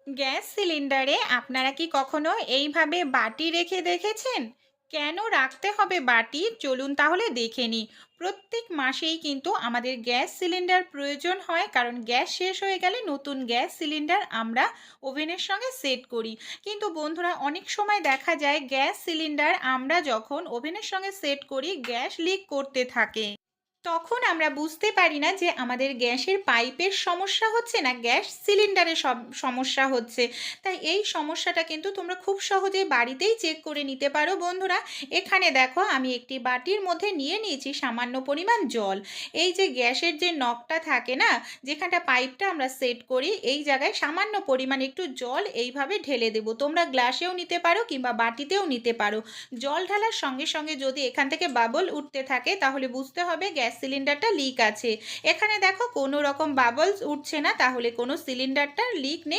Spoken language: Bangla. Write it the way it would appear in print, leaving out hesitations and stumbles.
গ্যাস সিলিন্ডারে আপনারা কি কখনো এইভাবে বাটি রেখে দেখেছেন? কেন রাখতে হবে বাটি? চলুন তাহলে দেখে নিই। প্রত্যেক মাসেই কিন্তু আমাদের গ্যাস সিলিন্ডার প্রয়োজন হয়, কারণ গ্যাস শেষ হয়ে গেলে নতুন গ্যাস সিলিন্ডার আমরা ওভেনের সঙ্গে সেট করি। কিন্তু বন্ধুরা, অনেক সময় দেখা যায় গ্যাস সিলিন্ডার আমরা যখন ওভেনের সঙ্গে সেট করি গ্যাস লিক করতে থাকে। তখন আমরা বুঝতে পারি না যে আমাদের গ্যাসের পাইপের সমস্যা হচ্ছে না গ্যাস সিলিন্ডারের সমস্যা হচ্ছে। তাই এই সমস্যাটা কিন্তু তোমরা খুব সহজেই বাড়িতেই চেক করে নিতে পারো বন্ধুরা। এখানে দেখো, আমি একটি বাটির মধ্যে নিয়ে নিয়েছি সামান্য পরিমাণ জল। এই যে গ্যাসের যে নবটা থাকে না, যেখানটা পাইপটা আমরা সেট করি, এই জায়গায় সামান্য পরিমাণ একটু জল এইভাবে ঢেলে দেবো। তোমরা গ্লাসেও নিতে পারো কিংবা বাটিতেও নিতে পারো। জল ঢালার সঙ্গে সঙ্গে যদি এখান থেকে বাবল উঠতে থাকে তাহলে বুঝতে হবে গ্যাস সিলিন্ডারটা লিক আছে। এখানে দেখো কোনো রকম বাবলস উঠছে না, তাহলে কোনো সিলিন্ডারটা লিক নেই।